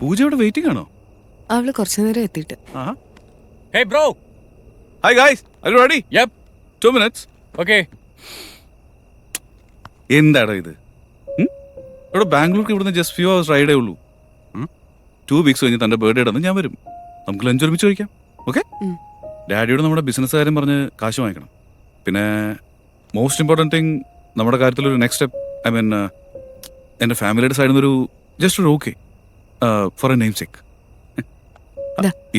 പൂജ ഇവിടെ വെയിറ്റിംഗ് ആണോ? അവള് കുറച്ചു നേരം എത്തിയിട്ട്. Hey bro. Hi guys, are you ready? Yep. 2 minutes. Okay. എന്താടാ ഇത്? ഇവിടെ ബാംഗ്ലൂർക്ക് ഇവിടുന്ന് ജസ്റ്റ് ഫ്യൂ ഹവേഴ്സ് റൈഡേ ഉള്ളൂ. 2 weeks കഴിഞ്ഞ് തന്റെ ബർത്ത്ഡേ ഇടന്ന് ഞാൻ വരും. നമുക്ക് ലഞ്ച് ഒരുമിച്ച് കഴിക്കാം. ഓക്കെ? ഡാഡിയോട് നമ്മുടെ ബിസിനസ് കാര്യം പറഞ്ഞ് കാശ് വാങ്ങിക്കണം. പിന്നെ മോസ്റ്റ് ഇമ്പോർട്ടൻറ്റ് തിങ് നമ്മുടെ കാര്യത്തിലൊരു നെക്സ്റ്റ് സ്റ്റെപ്പ്, ഐ മീൻ എൻ്റെ ഫാമിലിയുടെ സൈഡിൽ നിന്നൊരു ജസ്റ്റ് ഒരു okay for a name check.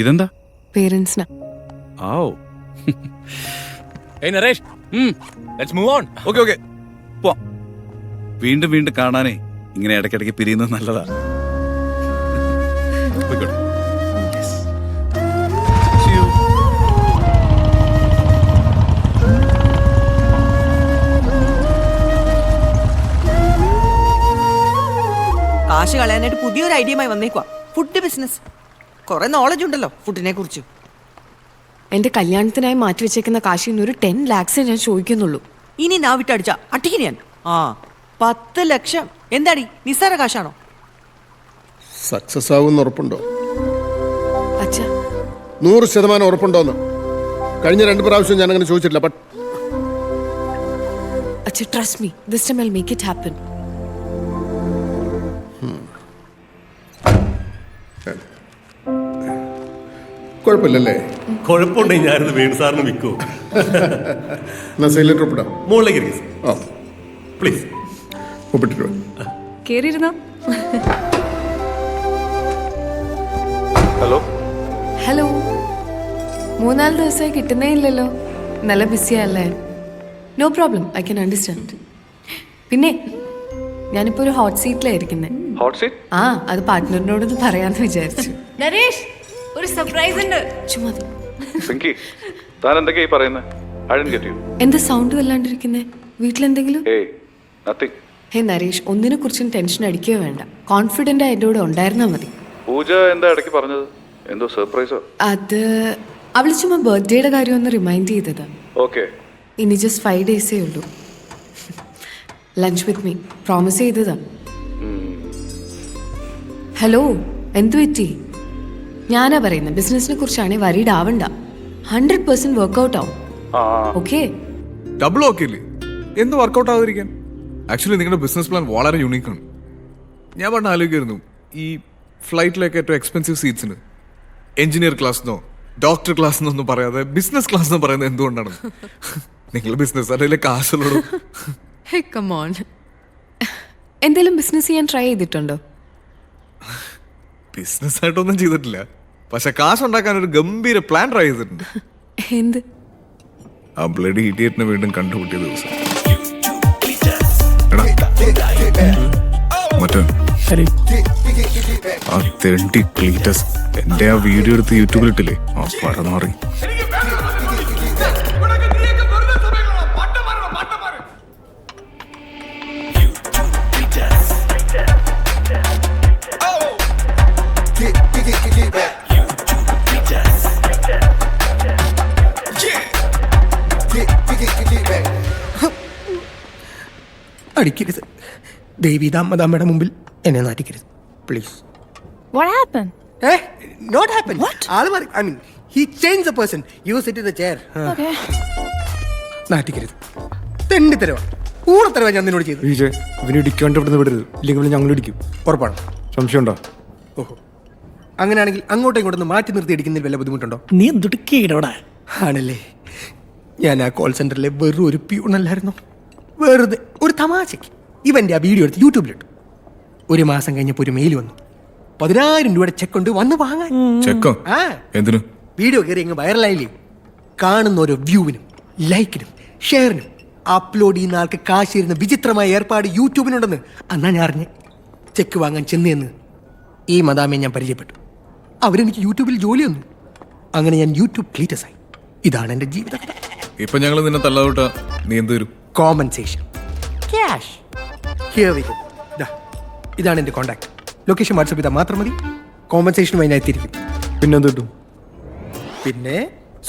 ഇതെന്താ? പേരൻസിനാ. ആവോ. Hey Naresh. Let's move on. Okay പോവാം. വീണ്ടും വീണ്ടും കാണാനേ ഇങ്ങനെ ഇടയ്ക്കിടയ്ക്ക് പിരിയുന്നത് നല്ലതാ. പോയിക്കോട്ടെ. See you. കാശ് കളയാനായിട്ട് പുതിയൊരു ഐഡിയയുമായി വന്നേക്കുവാ. Food business. കുറെ നോളജ് ഉണ്ടല്ലോ ഫുഡിനെ കുറിച്ച്. എന്റെ കല്യാണത്തിനായി മാറ്റിവെച്ചേക്കുന്ന കാശിന് ഒരു 10 lakhs ഞാൻ ചോദിക്കുന്നുള്ളൂ. ഇനി നാ വിട്ടടിച്ച അട്ടിക്ക് ഞാൻ 10 ലക്ഷം. എന്താടി നിസ്സാര കാശാണോ? സക്സസ് ആവുമെന്ന് ഉറപ്പുണ്ടോ? അച്ഛാ 100% ഉറപ്പുണ്ടോന്ന്? കഴിഞ്ഞ 2 പ്രാവശ്യം ഞാൻ അങ്ങനെ ചോദിച്ചിട്ടില്ല. ബട്ട് അച്ഛാ trust me, this time I will make it happen. കുഴപ്പമില്ലല്ലേ? കുഴപ്പമുണ്ടെങ്കിൽ ഞാനിത് വേണു സാറിന് വിൽക്കൂ. എന്നാ സെയിലിട്ട് ഒപ്പിടാം. മുകളിലേക്ക് ഇരിക്കും. ആ പ്ലീസ് ഒപ്പിട്ടിട്ട് കേറിയിരുന്നോ? ഹലോ. ഹലോ. 3-4 ദിവസമായി കിട്ടുന്നേ ഇല്ലല്ലോ. നല്ല ബിസിയല്ലേ? No problem, I can understand. പിന്നെ ഞാനിപ്പോ ഒരു ഹോട്ട് സീറ്റിലായിരിക്കുന്നേ. Hot seat? അത് പാർട്ട്ണറിനോടൊന്ന് പറയാന്ന് വിചാരിച്ചു. നരേഷ്, ഒരു സർപ്രൈസ് ഉണ്ട്. ചുമ്മാ പിങ്കി, താൻ എന്തൊക്കെയാ പറയുന്നത്? I didn't get you. എന്താ സൗണ്ട് വല്ലാണ്ടിരിക്കുന്നേ? വീട്ടിലെന്തെങ്കിലും? Hey, nothing. ഹേ നരേഷ്, ഒന്നിനെ കുറിച്ചും ടെൻഷൻ അടിക്കുകയോ വേണ്ട. കോൺഫിഡന്റ് ആയി എൻ്റെ കൂടെ ഉണ്ടായിരുന്നാ മതി. പൂജ എന്താ ഇടയ്ക്ക് പറഞ്ഞത്? എന്തോ സർപ്രൈസോ? അത് അവള് ചുമ്മാ ബർത്ത്ഡേയുടെ കാര്യം ഒന്ന് റിമൈൻഡ് ചെയ്തതാ. ഓക്കെ. ഇനി ജസ്റ്റ് 5 days ഉള്ളൂ. ലഞ്ച് വിത്ത് മീ പ്രോമിസ് ചെയ്തതാ. ഹലോ, എന്തു പറ്റി? ഞാനാ പറയുന്നത്, ബിസിനസിനെ കുറിച്ചാണെങ്കിൽ വരീഡ് ആവണ്ട. 100% വർക്ക്ഔട്ട് ആവും. ഓക്കെ? ഡബിൾ ഓക്കെ ഇല്ലേ? എന്ത് വർക്കൗട്ട് ആവാതിരിക്കാൻ? ആക്ച്വലി നിങ്ങളുടെ ബിസിനസ് പ്ലാൻ വളരെ യൂണീക്കാണ്. ഞാൻ പറഞ്ഞ ആലോചിക്കായിരുന്നു, ഈ ഫ്ലൈറ്റിലേക്ക് ഏറ്റവും എക്സ്പെൻസീവ് സീറ്റ്സിന് എഞ്ചിനീയർ ക്ലാസ്ന്നോ ഡോക്ടർ ക്ലാസ്ന്നോ ഒന്നും പറയാതെ ബിസിനസ് ക്ലാസ് എന്ന് പറയുന്നത് എന്തുകൊണ്ടാണ്? നിങ്ങൾ ബിസിനസ് അതിലെ കാശുള്ളൂ. എന്തെങ്കിലും ബിസിനസ് ചെയ്യാൻ ട്രൈ ചെയ്തിട്ടുണ്ടോ? ബിസിനസ് ആയിട്ടൊന്നും ചെയ്തിട്ടില്ല, പക്ഷെ കാശ് ഉണ്ടാക്കാൻ ഒരു ഗംഭീര പ്ലാൻ ട്രൈ ചെയ്തിട്ടുണ്ട്. എന്ത്? ആ ബ്ലഡി ഇഡിയറ്റിനെ വീണ്ടും കണ്ടുപിട്ടിയ ദിവസം. മറ്റേ ആ തെണ്ടി ക്ലീറ്റസ് എന്റെ ആ വീഡിയോ എടുത്ത് യൂട്യൂബിൽ ഇട്ടില്ലേ, ആ പടമാറി. അടിക്കരുത് ദേവിതാമ്മയുടെ മുമ്പിൽ എന്നെ നാട്ടിക്കരുത് please. What happened? Not happen. What? ആള് മാറി. I mean, he changed the person. You sit in the chair. Okay. നാട്ടിക്കരുത്. തെണ്ടിത്തരവാ, ഊളത്തരവാ ഞാൻ നിന്നോട് ചെയ്തു. ഇവന് ഇടിക്കാണ്ട് ഇവിടുന്ന് വിടരുത്, ഇല്ലെങ്കിൽ ഞങ്ങൾ ഇടിക്കും. ഉറപ്പാണ്? സംശയമുണ്ടോ? ഓഹോ, അങ്ങനെയാണെങ്കിൽ അങ്ങോട്ടും ഇങ്ങോട്ടൊന്ന് മാറ്റി നിർത്തി അടിക്കുന്നതിൽ വല്ല ബുദ്ധിമുട്ടുണ്ടോ? നീ എന്തൊട്ട് കീടോടാ? ആണല്ലേ. ഞാൻ ആ കോൾ സെന്ററിലെ വെറും ഒരു പ്യൂണല്ലായിരുന്നു. വെറുതെ ഒരു തമാശയ്ക്ക് ഇവന്റെ ആ വീഡിയോ എടുത്ത് യൂട്യൂബിലിട്ടു. 1 മാസം കഴിഞ്ഞപ്പോൾ ഒരു മെയിൽ വന്നു, 10,000 രൂപയുടെ ചെക്ക് ഉണ്ട്, വന്ന് വാങ്ങാൻ. ചെക്കോ? എന്തിനു? വീഡിയോ കയറി അങ്ങ് വൈറലായില്ലേ? കാണുന്ന ഓരോ വ്യൂവിനും ലൈക്കിനും ഷെയറിനും അപ്ലോഡ് ചെയ്യുന്ന ആൾക്ക് കാശ് തരുന്ന വിചിത്രമായ ഏർപ്പാട് യൂട്യൂബിനുണ്ടെന്ന് അന്നാ ഞാൻ അറിഞ്ഞ്. ചെക്ക് വാങ്ങാൻ ചെന്നേന്ന് ഈ മദാമയെ ഞാൻ പരിചയപ്പെട്ടു. അവരെനിക്ക് യൂട്യൂബിൽ ജോലി വന്നു. അങ്ങനെ ഞാൻ യൂട്യൂബ് ക്ലീറ്റസ് ആയി. ഇതാണ് എൻ്റെ ജീവിതം. ഇപ്പൊ ഞങ്ങൾ നിന്നെ തള്ളാവിട്ട നീ എന്ത് തരും? Compensation, cash. Here we go. ഇതാണ് എൻ്റെ കോൺടാക്ട്. ലൊക്കേഷൻ വാട്സപ്പ് ചെയ്താൽ മാത്രം മതി. കോമ്പൻസേഷനുമായി ഞാൻ എത്തിയിരിക്കും. പിന്നെന്ത് കിട്ടും? പിന്നെ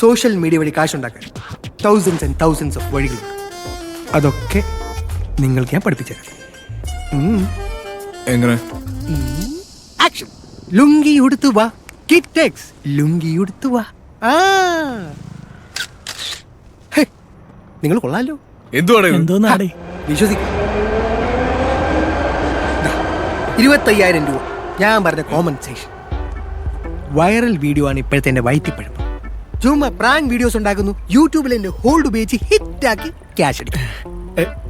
സോഷ്യൽ മീഡിയ വഴി കാശുണ്ടാക്കാൻ thousands and thousands of വഴികൾ. അതൊക്കെ നിങ്ങൾക്ക് ഞാൻ പഠിപ്പിച്ചേക്കാം. എങ്ങനെ? ആക്ഷൻ. ലുങ്കി ഉടുത്തു വാ കിറ്റെക്സ് ലുങ്കി ഉടുത്തു വാ. ആ നിങ്ങൾ കൊള്ളാലോ. എന്തുവാണ് ഇത്? എന്തോന്നാടേ വിശ്വസിക്കും. 25,000 രൂപ ഞാൻ പറഞ്ഞ കോമ്പൻസേഷൻ. വൈറൽ വീഡിയോ ആണ് ഇപ്പോഴത്തെ എന്റെ വൈറ്റിപ്പഴം. ചുമ്മാ പ്രാങ്ക് വീഡിയോസ് ഉണ്ടാക്കുന്നു, യൂട്യൂബിൽ എന്റെ ഹോൾഡ് ഉപയോഗിച്ച് ഹിറ്റാക്കി ക്യാഷ് അടിക്കും.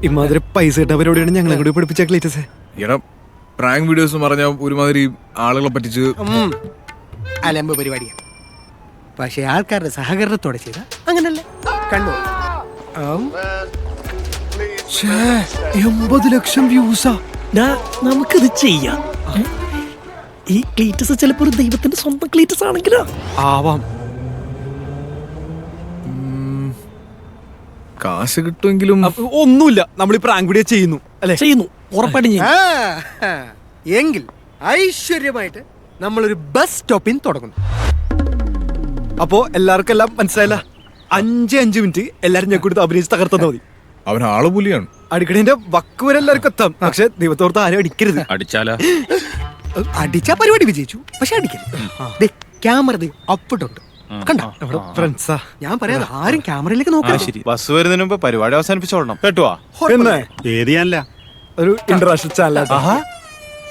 ഇമാതിരി പൈസ കിട്ടാൻ പരിപാടിയാണ് ഞങ്ങളെ കൂടി പഠിപ്പിച്ച ക്ലീറ്റസേ. എടാ പ്രാങ്ക് വീഡിയോസ് പറഞ്ഞാൽ ഒരുമാതിരി ആളുകളെ പറ്റിച്ച് അലമ്പ് പരിപാടിയാണ്. പക്ഷെ ആൾക്കാരുടെ സഹകരണത്തോടെ ചെയ്ത അങ്ങനല്ല. കണ്ടു 80 ലക്ഷം വ്യൂസാ. നമുക്കിത് ചെയ്യാം. ഈ ക്ലീറ്റസ് ചിലപ്പോ ഒരു ദൈവത്തിന്റെ സ്വന്തം ക്ലീറ്റസ് ആണെങ്കിലോ ആവാം. കാശ് കിട്ടുമെങ്കിലും ഒന്നുമില്ല, നമ്മൾ ഈ പ്രാങ്ക് വീഡിയോ ചെയ്യുന്നു അല്ലെ? ചെയ്യുന്നു, ഉറപ്പായിട്ടും ചെയ്യും. എങ്കിൽ ഐശ്വര്യമായിട്ട് നമ്മളൊരു ബസ് സ്റ്റോപ്പിൽ തുടങ്ങുന്നു. അപ്പോ എല്ലാവർക്കും എല്ലാം മനസ്സിലായില്ല. 5 മിനിറ്റ് എല്ലാരും ഞാൻ കൊടുത്ത് അഭിനയിച്ച് തകർത്തന്നാ മതി. അവൻ ആള് പുലിയാണ്. അടിക്കണേന്റെ വക്ക് വരെ എല്ലാവർക്കും എത്താം. പക്ഷെ ദൈവത്തോർത്ത് ആരും അടിക്കരുത്. അടിച്ചാലാ അടിച്ചാ പരിപാടി വിജയിച്ചു. പക്ഷെ അടിക്കരുത്. ക്യാമറ അപ്പിട്ടുണ്ട് കണ്ടോ? ഫ്രണ്ട്സാ ഞാൻ പറയാതെ ആരും ക്യാമറയിലേക്ക് നോക്കാം. ബസ് വരുന്നതിന് മുമ്പ് പരിപാടി അവസാനിപ്പിച്ചോളണം കേട്ടോ. പിന്നെ ഏതിയല്ല ഒരു ഇന്റർനാഷണൽ ചാനൽ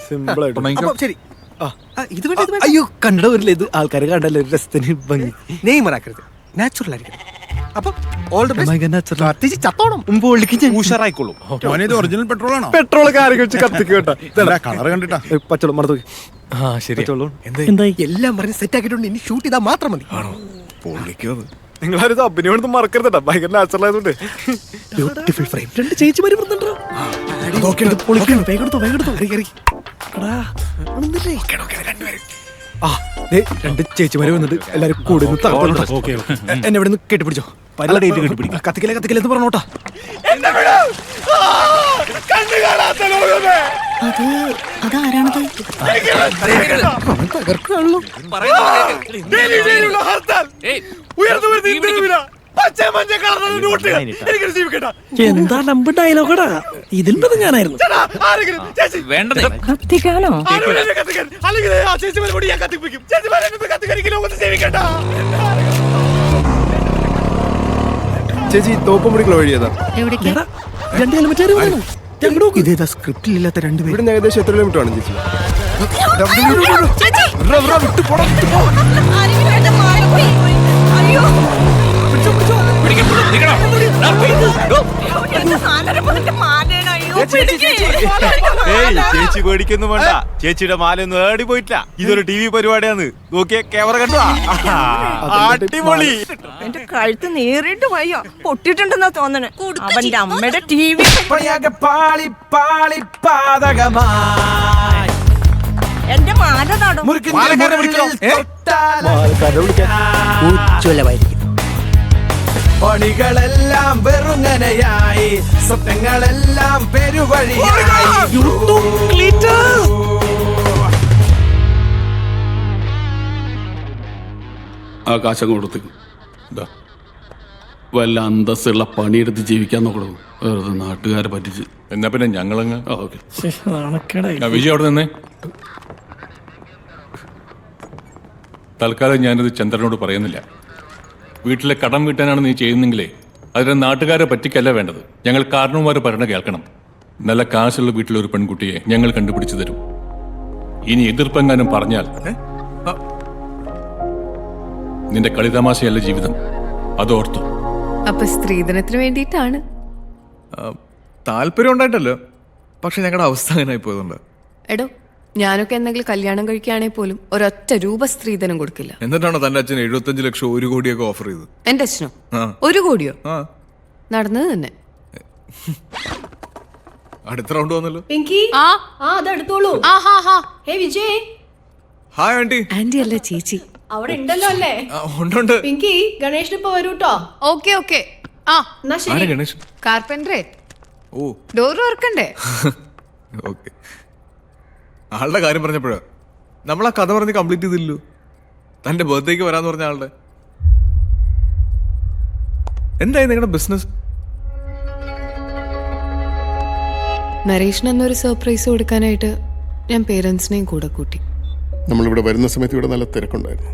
സിമ്പിൾ ആയിട്ട്. ശരി. ഇത് വേണ്ട, ഇത് വേണ്ട. അയ്യോ കണ്ടട വരില്ല. ഇത് ആൾക്കാരെ കണ്ടല്ലോ ഒരു രസത്തിന് ഭംഗി. നെയ്മറാക്കരുത്, നാച്ചുറൽ ആയിരിക്കണം. അപ്പൊ ഓൾ ദി ബെസ്റ്റ്. കത്തിച്ച് ചത്തോണം. ഉഷാറായിക്കോളൂ. ഒറിജിനൽ പെട്രോൾ ആണോ? പെട്രോൾ കാര്യം വെച്ച് കത്തിക്കോട്ടെ. കളർ കണ്ടിട്ടാ പച്ചവെള്ളം മറന്നു. എല്ലാം പറഞ്ഞ് സെറ്റ് ആക്കിയിട്ടുണ്ട്. ഇനി ഷൂട്ട് ചെയ്താൽ മാത്രം മതി. നിങ്ങളാരും അഭിനയം മറക്കരുതട്ടാ. ഭയങ്കര നാച്ചുറൽ ആയതുകൊണ്ട്. Beautiful frame. 2 ചേച്ചിമാര് വരുന്നുണ്ടോ? ആ 2 ചേച്ചിമാര് വന്നിട്ട് എല്ലാരും കൂടെ എന്നെ ഇവിടെ നിന്ന് കെട്ടിപ്പിടിച്ചോ. കത്തിക്കലേ കത്തിക്കലേ എന്ന് പറഞ്ഞോട്ടാ. അതാരാണത്? തകർക്കാണല്ലോ. എന്താ നമ്പർ ഡയലോഗടാ. ഇതിൽ പെടും ഞാനായിരുന്നു. കത്തിക്കാനോ? ചേച്ചി തോപ്പുമുടിക്കുള്ള വഴിയതാ. എവിടേക്കാ? 2 കിലോമീറ്റർ വേണം. ഇതേതാ സ്ക്രിപ്റ്റിലില്ലാത്ത രണ്ടുപേരും. ഇവിടെ ഏകദേശം എത്ര കിലോമീറ്റർ ആണ് ചേച്ചി? ചേച്ചി പേടിക്കൊന്നും വേണ്ട. ചേച്ചിയുടെ മാലൊന്നും ഏടി പോയിട്ടില്ല. ഇതൊരു TV പരിപാടിയാണ്. നോക്കിയ ക്യാമറ കണ്ടു. അടിപൊളി. എന്റെ കഴുത്ത് നേരിട്ട് വയ്യ, പൊട്ടിട്ടുണ്ടെന്നാ തോന്നണേ. അവന്റെ അമ്മയുടെ TV എന്റെ മാല തടം. ഉജ്ജ്വലമായിരിക്കും. പണികളെല്ലാം വെറുങ്ങനെയായി, സ്വപ്നങ്ങളെല്ലാം പെരുവഴിയായി. ആ കാശങ്ങ് കൊടുത്തേക്കും. ഇതാ വല്ല അന്തസ്സുള്ള പണിയെടുത്ത് ജീവിക്കാൻ നോക്കണം. വെറുതെ നാട്ടുകാരെ പറ്റിച്ച്. എന്നാ പിന്നെ ഞങ്ങളങ്ങ് ഓക്കെ. വിജയ് അവിടെ നിന്നേ. തൽക്കാലം ഞാനിത് ചന്ദ്രനോട് പറയുന്നില്ല. വീട്ടിലെ കടം വീട്ടാനാണ് നീ ചെയ്യുന്നെങ്കിലേ അതിന് നാട്ടുകാരെ പറ്റിക്കല്ല വേണ്ടത്. ഞങ്ങൾ കാരണവന്മാരെ പറയണ കേൾക്കണം. നല്ല കാശുള്ള വീട്ടിലൊരു പെൺകുട്ടിയെ ഞങ്ങൾ കണ്ടുപിടിച്ചു തരും. ഇനി എതിർപ്പെങ്ങാനും പറഞ്ഞാൽ നിന്റെ കളിതമാശയല്ല ജീവിതം, അതോർത്തു. അപ്പൊ സ്ത്രീധനത്തിന് വേണ്ടിയിട്ടാണ്. താല്പര്യം ഉണ്ടായിട്ടല്ലോ, പക്ഷെ ഞങ്ങളുടെ അവസ്ഥ അങ്ങനെ പോയതുകൊണ്ട്. എടോ, ഞാനൊക്കെ എന്തെങ്കിലും കല്യാണം കഴിക്കുകയാണെങ്കിൽ പോലും ഒരൊറ്റ രൂപ സ്ത്രീധനം കൊടുക്കില്ല. എന്നിട്ടാണോ തന്റെ അച്ഛൻ 75 ലക്ഷം 1 കോടിയൊക്കെ ഓഫർ ചെയ്തത്? എന്റെ അച്ഛനോ? ആ. 1 കോടിയോ? ആ നടന്നത് തന്നെ. അടുത്ത റൗണ്ട് വന്നല്ലോ. പിങ്കി ആ അതെടുത്തോളൂ. ഹേ വിജയ്, ഹായ് ആന്റി. ആന്റി അല്ല ചേച്ചി. അവിടെ ഉണ്ടല്ലോ അല്ലേ? ഉണ്ട്. പിങ്കി ഗണേഷിന് ഇപ്പൊ വരൂട്ടോ. Okay okay. ആ എന്നാ ആരാ ശരി. ഗണേഷ്? കാർപ്പൻറ്ററേ, ഓ ഡോർ ഓർക്കണ്ടേ? ഓക്കെ. ആളുടെ കാര്യം പറഞ്ഞപ്പോഴാ നമ്മൾ ആ കഥ പറഞ്ഞ് കംപ്ലീറ്റ് ചെയ്തില്ലല്ലോ. തന്റെ ബർത്ത്ഡേക്ക് വരാന്ന് പറഞ്ഞ ആളുടെ എന്തായി നിങ്ങളുടെ ബിസിനസ്? നരേഷിന് എന്നൊരു സർപ്രൈസ് കൊടുക്കാനായിട്ട് ഞാൻ പേരൻസിനെയും കൂടെ കൂട്ടി. നമ്മളിവിടെ വരുന്ന സമയത്ത് ഇവിടെ നല്ല തിരക്കുണ്ടായിരുന്നു.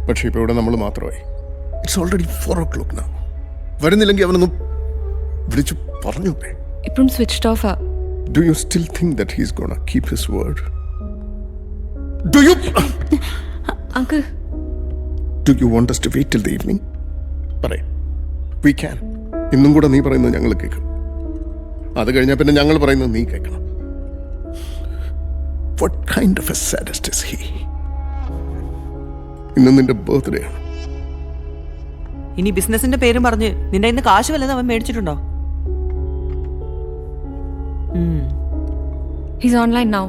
പക്ഷേ ഇപ്പോൾ ഇവിടെ നമ്മൾ മാത്രമായി. It's already 4 o'clock now. വരുന്നില്ലെങ്കിൽ അവനൊന്ന് വിളിച്ചു പറഞ്ഞൂടെ? ഇപ്പം switch ഓഫാ. Do you still think that he's gonna keep his word? Do you uncle Do you want us to wait till the evening? പറയ്. We can. ഇന്നും കൂടെ നീ പറയുന്നത് ഞങ്ങൾ കേൾക്കും. അത് കഴിഞ്ഞാൽ പിന്നെ ഞങ്ങൾ പറയുന്നത് നീ കേൾക്കണം. What kind of a sadist is he? ഇന്ന് നിന്റെ ബർത്ത്ഡേ ആണ്. ഇനി ബിസിനസിന്റെ പേരും പറഞ്ഞ് നിന്റെ ഇന്ന് കാശ് വല്ലതും അവൻ മേടിച്ചിട്ടുണ്ടോ? He's online now.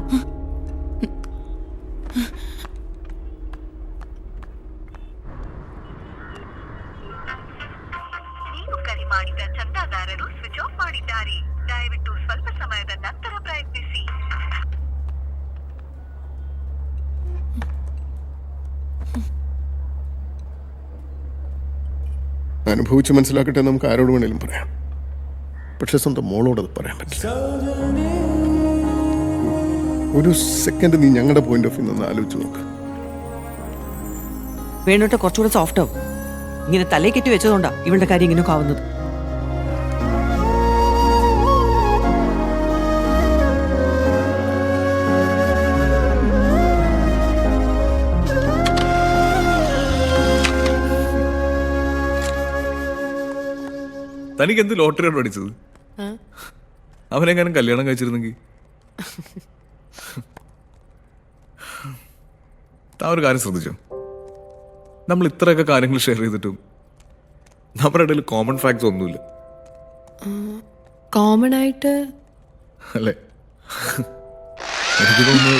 ನೀವು ಕರೆ ಮಾಡಿದ ಚಂದಾದಾರರು ಸ್ವಿಚ್ ಆಫ್ ಮಾಡಿದ್ದಾರೆ. ದಯವಿಟ್ಟು ಸ್ವಲ್ಪ ಸಮಯದ ನಂತರ ಪ್ರಯತ್ನಿಸಿ. അനുഭവിച്ച് മനസ്സിലാക്കട്ടെ, നമുക്ക് ആരോട് വേണേലും പറയാം. പക്ഷെ സ്വന്തം മോളോട് അത് പറയാൻ പറ്റില്ല. ഒരു സെക്കൻഡ് നീ ഞങ്ങളുടെ പോയിന്റ് ഓഫ് വ്യൂ നിന്ന് ആലോചിച്ച് നോക്ക്. വേണോട്ട് കുറച്ചുകൂടെ സോഫ്റ്റ് ആവും. ഇങ്ങനെ തലേ കെട്ടി വെച്ചതുകൊണ്ടാ ഇവളുടെ കാര്യം ഇങ്ങനെയൊക്കെ ആവുന്നത്. തനിക്ക് എന്ത് ലോട്ടറിയാണ് പഠിച്ചത്? അവനെങ്ങാനും കല്യാണം കഴിച്ചിരുന്നെങ്കിൽ. താൻ ഒരു കാര്യം ശ്രദ്ധിച്ചോ? നമ്മൾ ഇത്രയൊക്കെ കാര്യങ്ങൾ ഷെയർ ചെയ്തിട്ടും നമ്മുടെ ഇടയിൽ കോമൺ ഫാക്ട്സ് ഒന്നുമില്ല, കോമൺ ആയിട്ട് അല്ലേ? എനിക്ക് തോന്നുന്നു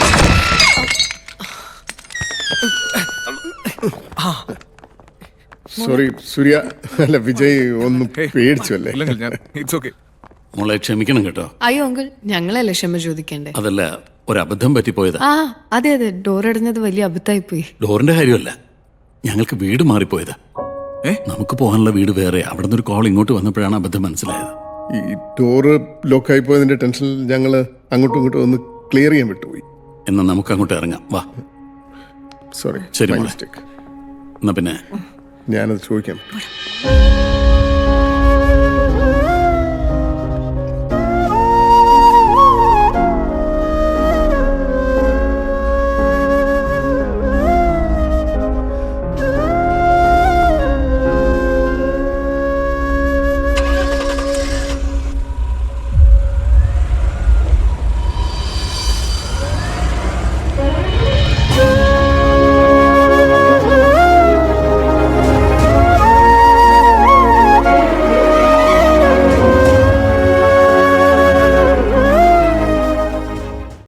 സോറി സൂര്യ, അല്ല വിജയ് ഒന്ന് പേടിച്ചു അല്ലേ? ഇല്ലെങ്കിൽ ഞാൻ ഇറ്റ്സ് ഓക്കെ. മോളെ ക്ഷമിക്കണം കേട്ടോ. അയ്യോ അങ്കിൾ, ഞങ്ങളല്ലേ ക്ഷമ ചോദിക്കണ്ടേ? അതല്ല, ഒരു അബദ്ധം പറ്റിപ്പോയതാ. ആ അതെ അതെ, ഡോർ അടഞ്ഞത് വലിയ അബദ്ധമായി പോയി. ഡോറിന്റെ കാര്യമല്ല, ഞങ്ങൾക്ക് വീട് മാറിപ്പോയതാ. നമുക്ക് പോകാനുള്ള വീട് വേറെ. അവിടെ നിന്ന് ഒരു കോൾ ഇങ്ങോട്ട് വന്നപ്പോഴാണ് അബദ്ധം മനസ്സിലായത്. ഈ ഡോറ് ലോക്കായി പോയതിന്റെ ടെൻഷനിൽ ഞങ്ങൾ അങ്ങോട്ടും ഇങ്ങോട്ടും ഒന്ന് ക്ലിയർ ചെയ്യാൻ വിട്ടുപോയി. എന്നാ നമുക്ക് അങ്ങോട്ട് ഇറങ്ങാം, വാ. സോറി, ശരി മൈ മോളെ. മിസ്റ്റേക്ക്. എന്നാ പിന്നെ ഞാനത് ചോദിക്കാം.